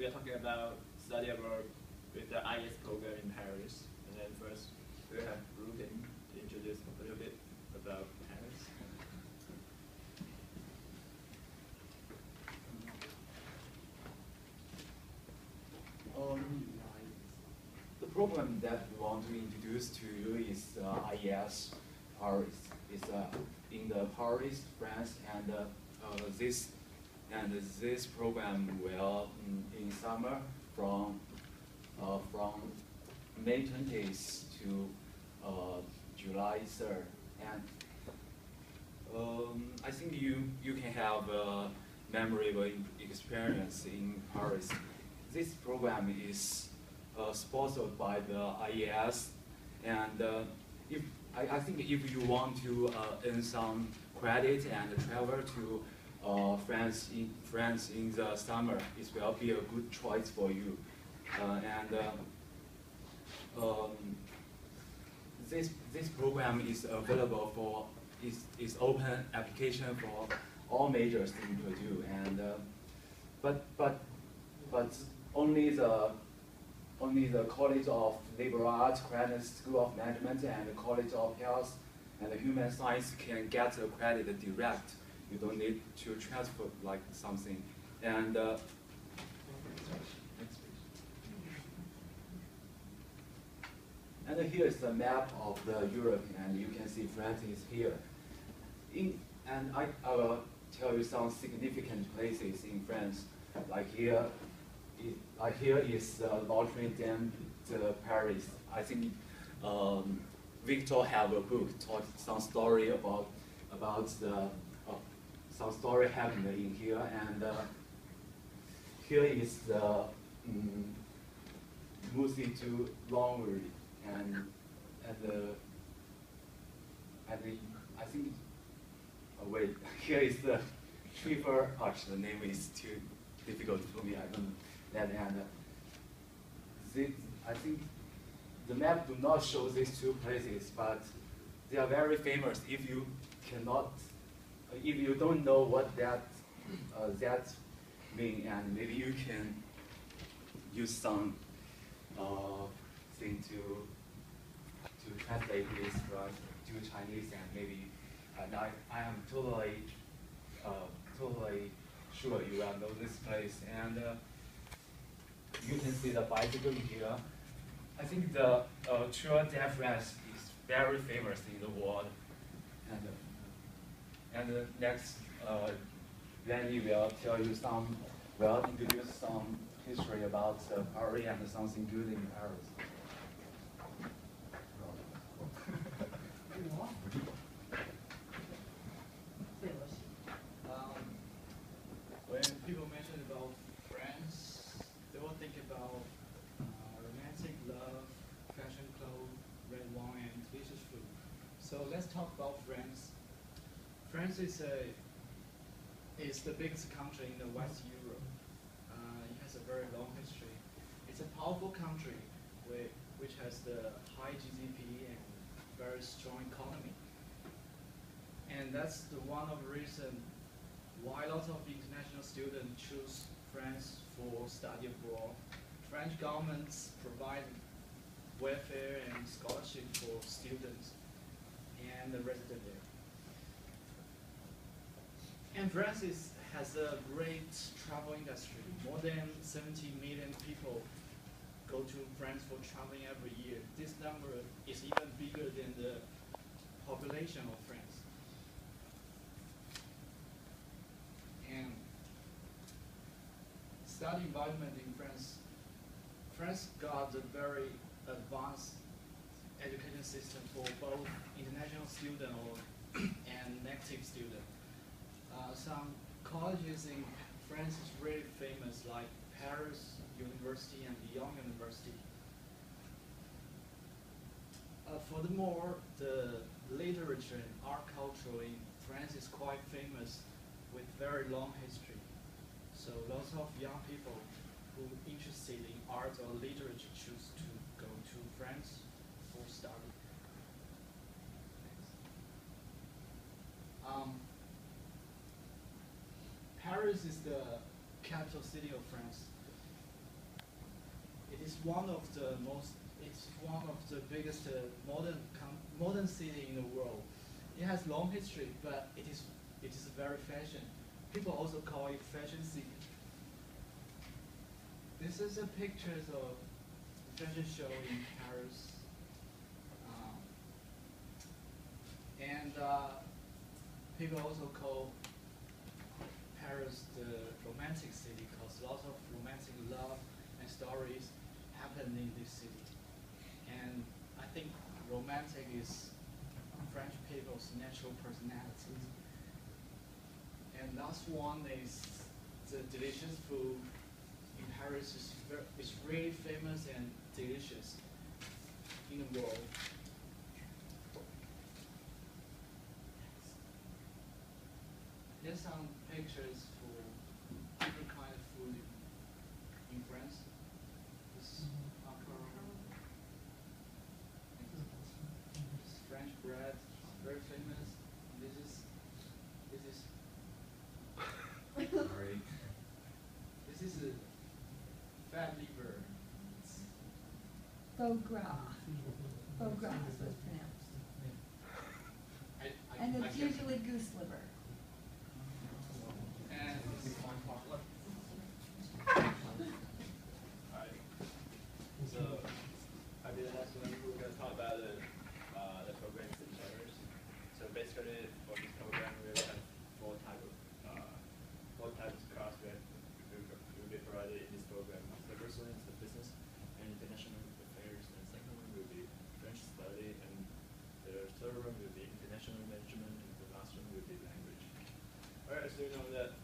are talking about study abroad with the IES program in Paris. And then first, we have Ruben to introduce a little bit about Paris. The program that we want to introduce to you is IES Paris. It's in the Paris, France, and this program will in summer from May 20th to July 3rd, and I think you can have a memorable experience in Paris. This program is sponsored by the IES, and I think if you want to earn some credit and travel to France in the summer, it will be a good choice for you. This program is available for is open application for all majors in Purdue, and but only the College of Liberal Arts, Credit School of Management, and the College of Health and Human Science can get the credit direct. You don't need to transfer like something. And and here is the map of the Europe, and you can see France is here. And I will tell you some significant places in France, like here. Here is Notre Dame de Paris. I think Victor have a book taught some story about the some story happened in here, and here is the Musée du Louvre, and I think wait, here is the Trifle Arch. The name is too difficult for me. I don't know that, and I think the map do not show these two places, but they are very famous. If you don't know what that mean, and maybe you can use some thing to translate this to Chinese, and maybe I am totally sure you will know this place. And you can see the bicycle here. I think the Tour de France is very famous in the world. And next, Lenny will tell you will introduce some history about Paris and something good in Paris. When people mention about France, they will think about romantic love, fashion clothes, red wine, and delicious food. So let's talk about France. France is the biggest country in the West Europe. It has a very long history. It's a powerful country which has the high GDP and very strong economy. And that's one of the reasons why lots of international students choose France for study abroad. French governments provide welfare and scholarship for students and the resident there. And France has a great travel industry. More than 70 million people go to France for traveling every year. This number is even bigger than the population of France. And study environment in France got a very advanced education system for both international student and native student. Some colleges in France is really famous, like Paris University and Lyon University. Furthermore, the literature and art culture in France is quite famous with very long history. So lots of young people who are interested in art or literature choose to go to France for study. Paris is the capital city of France. it's one of the biggest modern city in the world. It has long history, but it is very fashion. People also call it fashion city. This is a pictures of fashion show in Paris. And people also call Paris the romantic city because lots of romantic love and stories happen in this city. And I think romantic is French people's natural personality. And last one is the delicious food in Paris is really famous and delicious in the world. Here's some pictures for different kind of food in France. This macaron, this French bread, very famous. This is Sorry. this is a fat liver. Foie gras. Foie gras is what it's pronounced. And it's usually goose liver. And Alright. So I did the next one. We're going to talk about the programs and servers. So basically, for this program, we will have four types of class will be provided in this program. The first one is the business and international affairs, and the second one will be French study, and the third one will be international management, and the last one will be language. Alright, so you know that.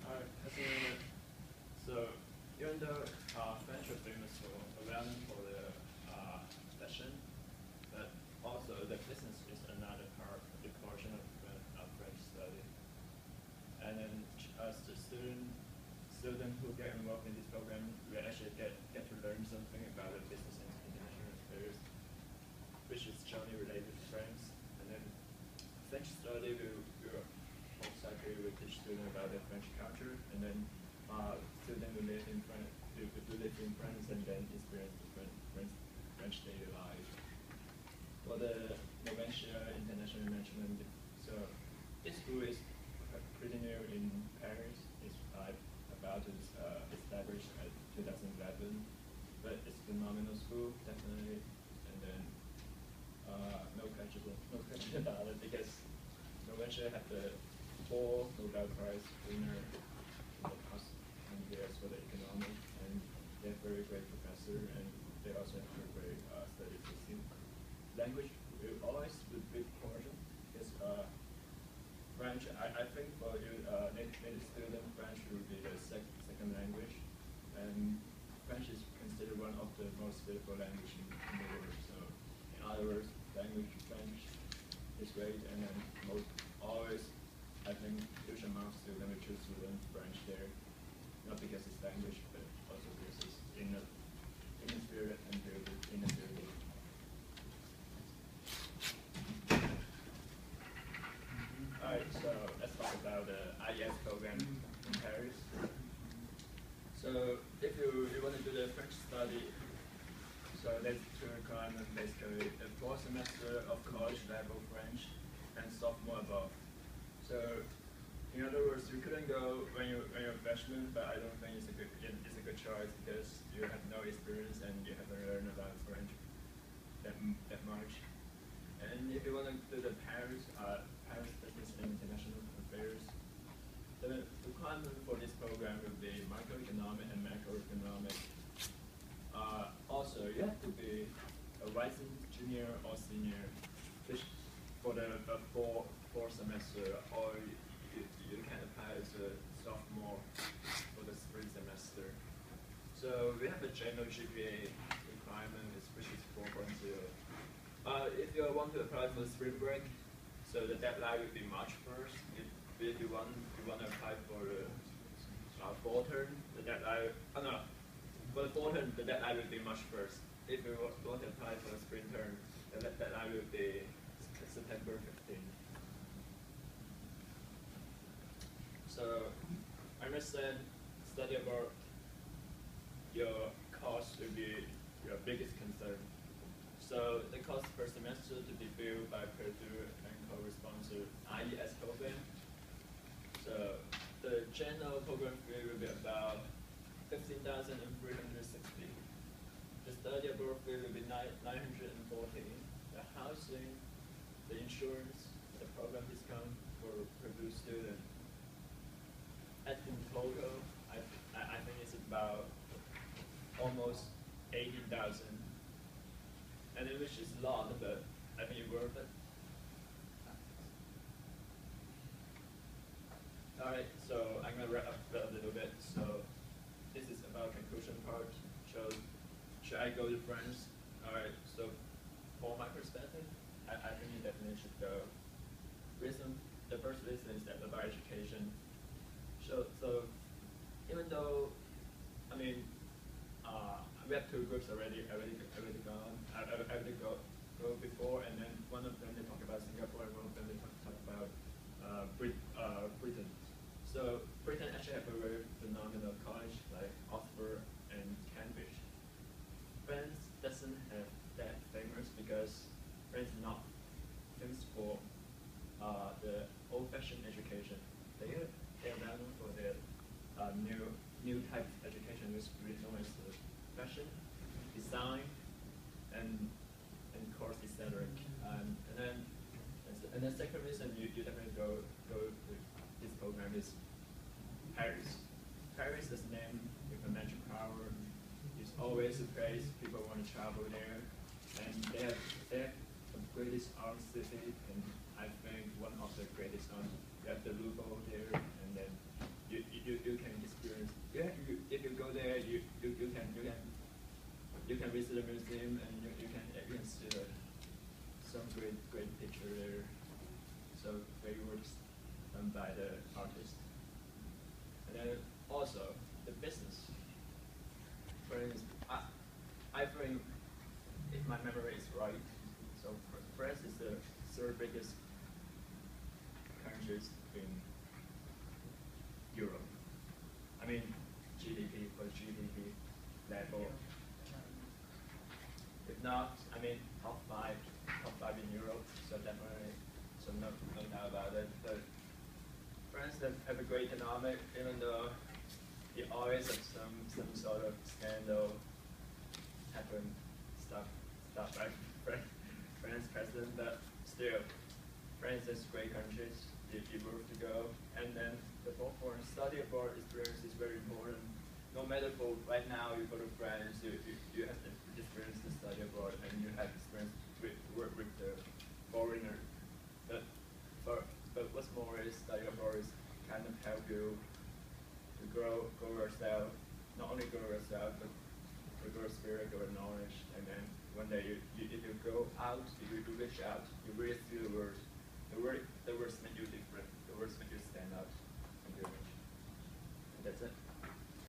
Alright, as you know that. So even though French are famous for the fashion, but also the business is another big portion of French study. And then as the student who get involved in this program, we actually get to learn something about the business and international affairs, which is strongly related to France. And then French study will most likely will teach students about the French culture, and then students will live in France, and then experience the French daily life. For the Noventia International Management, so this school is pretty new in Paris. It's about to establish at 2011, but it's a phenomenal school, definitely. And then no question about it, because Noventia had the 4 Nobel Prize winner in the past 20 years for the economic, and they have very great professor, and they also have very great study system. Language will always be a big portion, because French, I think for you, native student, French will be the second language, and French is considered one of the most beautiful languages in the world. So, in other words, language French is great, and then always, I think, huge amount of students will choose to learn French there, not because it's language, but also because it's in the spirit and in the spirit. Alright, so let's talk about the IES program in Paris. So if you want to do the French study, so that's 2 requirements basically: a 4 semester of college level French and sophomore above. So in other words, you couldn't go when you're a freshman, but I don't think it's a good choice because you have no experience and you haven't learned about French that much. And if you want to do the Paris Business and International Affairs, the requirement for this program will be microeconomic and macroeconomic. Also, you have to be a rising junior or senior for the 4 semester, or you can apply as a sophomore for the spring semester. So we have a general GPA requirement, which is 4.0. If you want to apply for the spring break, so the deadline will be March 1st. If you want to apply for the fall term, the deadline, for the fall term, the deadline will be March 1st. If you want to apply for the spring term, the deadline will be September 15th. So I understand study abroad, your cost will be your biggest concern. So the cost per semester to be billed by Purdue and co-sponsor IES program. So the general program fee will be about 15,360. The study abroad fee will be 940. The housing, the insurance, the program discount for Purdue student. At in total, I think it's about almost 18,000. And which is a lot, but I think it's worth it. Alright, so I'm gonna wrap up a little bit. So this is about conclusion part. Should I go to France? Alright, so for my perspective, I think you definitely should go. The first reason is that about education. So even though, I mean, we have two groups already gone. I already go before, and then one of them they talk about Singapore, and one of them they talk about Britain. So Britain actually have a very phenomenal college like Oxford and Cambridge. France doesn't have that famous because France is not famous for the old-fashioned education. They are known for their new type of education, which is known as fashion, design, and course, etc. And then second reason you definitely go to this program is Paris. Paris is named with a magic power. It's always a place people want to travel there, and they have the greatest art city, and I think one of the greatest art. You have the Louvre there, and then you can experience. Yeah, if you go there, you can visit the museum, and you can see some great picture there. So great works done by the artist. And then also the business. For instance, I think, if my memory is right, so France is the third biggest country in Europe. I mean, GDP level. If not, I mean, top five in Europe. So definitely, so no doubt about it. But France have a great economic, even though they always have some sort of scandal happen, stuff like France president, but still, France is a great country. You worth to go. And then the fourth one, study abroad experience is very important. No matter for right now you go to France, you have to experience to study abroad, and you have experience work with the foreigner. But what's more is study abroad is kind of help you to grow yourself, not only grow yourself, but to grow spirit, grow knowledge, and then one day if you go out, if you reach out, you really see the world. The words make you different. The words make